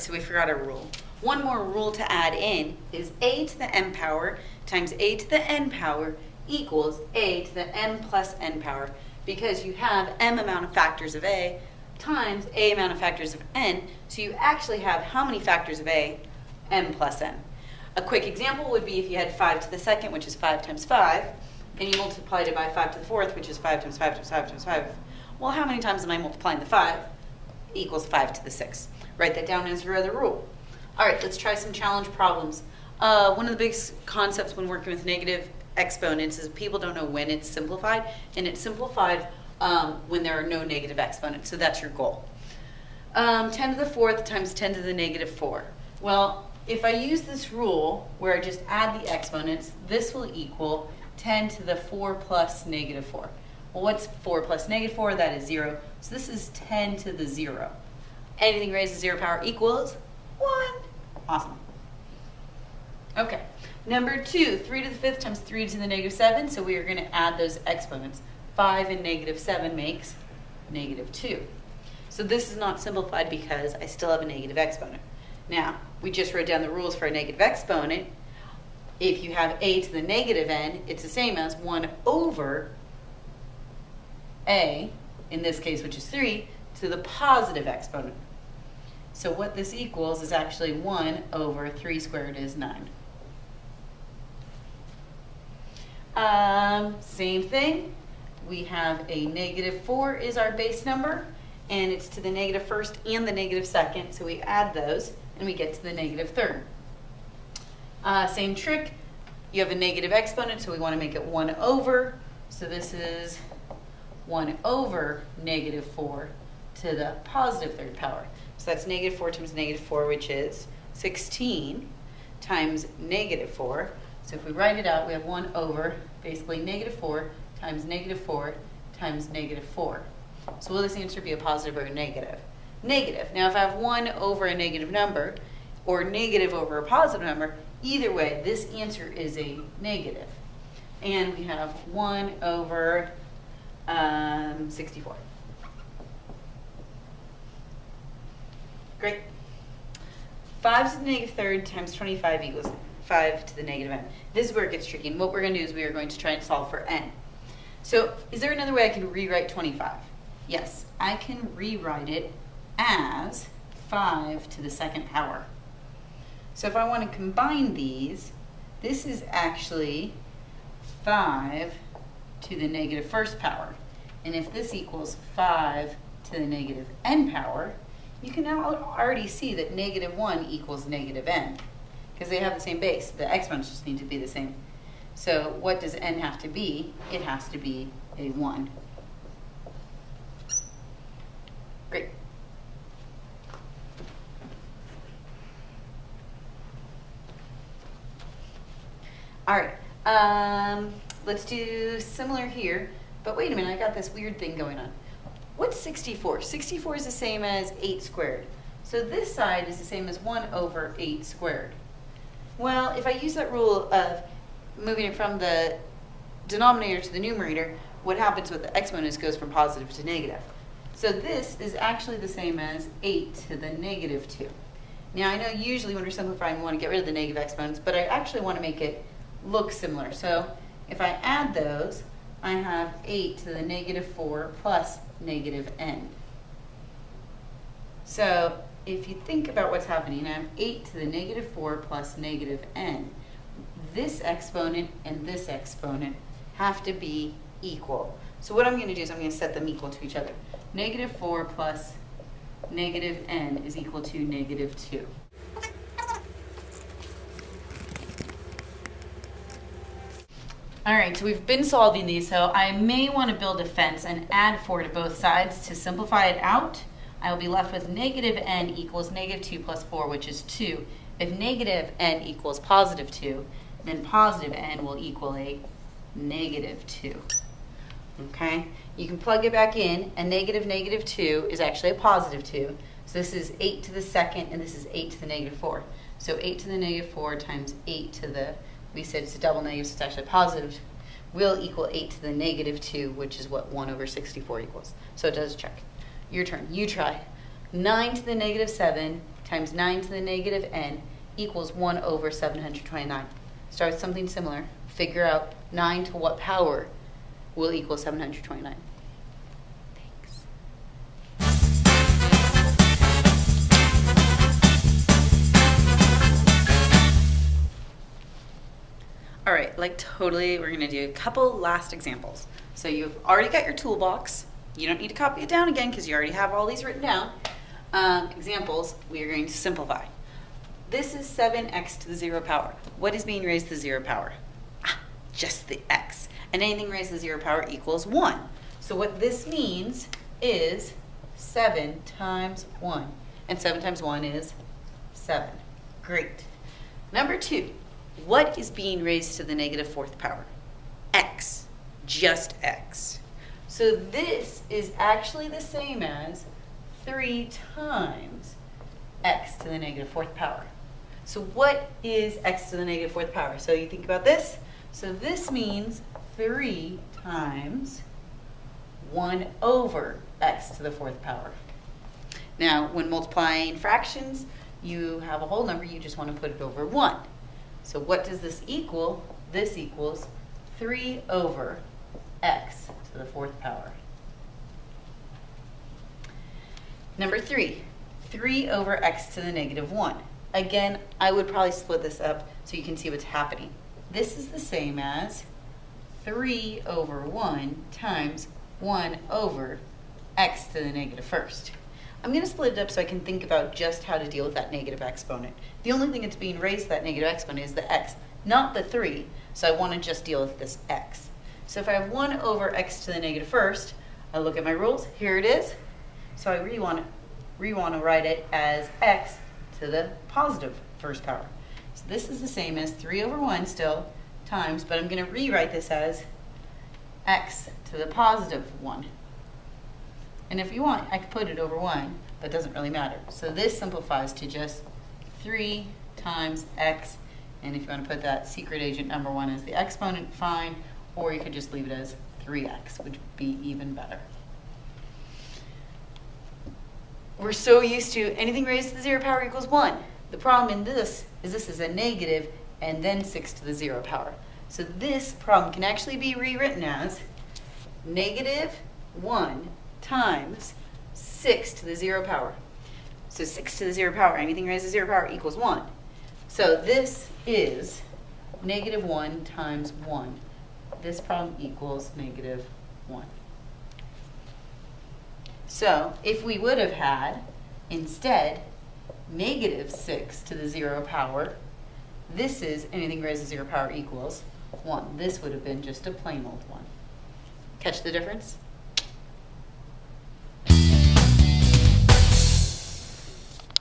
so we forgot our rule. One more rule to add in is a to the m power times a to the n power equals a to the m plus n power, because you have m amount of factors of a times a amount of factors of n, so you actually have how many factors of a? M plus n. A quick example would be if you had 5 to the second, which is 5 times 5, and you multiplied it by 5 to the fourth, which is 5 times 5 times 5 times 5. Well, how many times am I multiplying the 5? Equals 5 to the 6. Write that down as your other rule. All right, let's try some challenge problems. One of the big concepts when working with negative exponents is people don't know when it's simplified, and it's simplified when there are no negative exponents, so that's your goal. 10 to the fourth times 10 to the negative 4. Well, if I use this rule where I just add the exponents, this will equal 10 to the 4 plus negative 4. Well, what's 4 plus negative 4? That is 0. So this is 10 to the 0. Anything raised to 0 power equals 1. Awesome. Okay. Number 2, 3 to the 5th times 3 to the negative 7. So we are going to add those exponents. 5 and negative 7 makes negative 2. So this is not simplified because I still have a negative exponent. Now, we just wrote down the rules for a negative exponent. If you have a to the negative n, it's the same as 1 over a, in this case, which is 3, to the positive exponent. So what this equals is actually 1 over 3 squared is 9. Same thing. We have a negative 4 is our base number, and it's to the negative first and the negative second, so we add those, and we get to the negative third. Same trick. You have a negative exponent, so we want to make it 1 over. So this is 1 over negative 4 to the positive third power. So that's negative 4 times negative 4, which is 16 times negative 4. So if we write it out, we have 1 over basically negative 4 times negative 4 times negative 4. So will this answer be a positive or a negative? Negative. Now if I have 1 over a negative number or negative over a positive number, either way, this answer is a negative. And we have 1 over 64. Great. 5 to the negative third times 25 equals 5 to the negative n. This is where it gets tricky, and what we're going to do is we are going to try and solve for n. So is there another way I can rewrite 25? Yes, I can rewrite it as 5 to the second power. So if I want to combine these, this is actually 5 to the negative first power. And if this equals 5 to the negative n power, you can now already see that negative 1 equals negative n, because they have the same base. The exponents just need to be the same. So what does n have to be? It has to be a 1. Great. All right, let's do similar here, but wait a minute, I got this weird thing going on. What's 64? 64 is the same as 8 squared. So this side is the same as 1 over 8 squared. Well, if I use that rule of moving it from the denominator to the numerator, what happens with the exponents goes from positive to negative. So this is actually the same as 8 to the negative 2. Now I know usually when we're simplifying we want to get rid of the negative exponents, but I actually want to make it look similar. So if I add those, I have 8 to the negative 4 plus negative n. So if you think about what's happening, I have 8 to the negative 4 plus negative n. This exponent and this exponent have to be equal. So what I'm going to do is I'm going to set them equal to each other. Negative 4 plus negative n is equal to negative 2. All right, so we've been solving these, so I may want to build a fence and add 4 to both sides. To simplify it out, I will be left with negative n equals negative 2 plus 4, which is 2. If negative n equals positive 2, then positive n will equal a negative 2. Okay, you can plug it back in, and negative 2 is actually a positive 2. So this is 8 to the second, and this is 8 to the negative 4. So 8 to the negative 4 times 8 to the, we said it's a double negative, so it's actually positive, will equal 8 to the negative 2, which is what 1 over 64 equals. So it does check. Your turn. You try. 9 to the negative 7 times 9 to the negative n equals 1 over 729. Start with something similar. Figure out 9 to what power will equal 729. Thanks. All right, like totally, we're going to do a couple last examples. So you've already got your toolbox. You don't need to copy it down again because you already have all these written down. Examples, we are going to simplify. This is 7x to the 0 power. What is being raised to the 0 power? Just the x. And anything raised to the 0 power equals 1. So what this means is 7 times 1. And 7 times 1 is 7. Great. Number 2, what is being raised to the negative 4th power? X. Just x. So this is actually the same as 3 times x to the negative 4th power. So what is x to the negative 4th power? So you think about this. So this means 3 times 1 over x to the 4th power. Now, when multiplying fractions, you have a whole number, you just want to put it over 1. So what does this equal? This equals 3 over x to the 4th power. Number 3, 3 over x to the negative 1. Again, I would probably split this up so you can see what's happening. This is the same as 3 over 1 times 1 over x to the negative 1st. I'm going to split it up so I can think about just how to deal with that negative exponent. The only thing that's being raised to that negative exponent is the x, not the 3, so I want to just deal with this x. So if I have 1 over x to the negative 1st, I look at my rules, here it is. So I really want to write it as x to the positive 1st power. So this is the same as 3 over 1 still, times, but I'm going to rewrite this as x to the positive 1. And if you want, I could put it over 1, but it doesn't really matter. So this simplifies to just 3 times x, and if you want to put that secret agent number 1 as the exponent, fine, or you could just leave it as 3x, which would be even better. We're so used to anything raised to the 0 power equals 1. The problem in this is a negative and then 6 to the 0 power. So this problem can actually be rewritten as negative 1 times 6 to the 0 power. So 6 to the 0 power, anything raised to the 0 power equals 1. So this is negative 1 times 1. This problem equals negative 1. So if we would have had, instead, negative 6 to the 0 power, this is anything raised to 0 power equals 1. This would have been just a plain old 1. Catch the difference?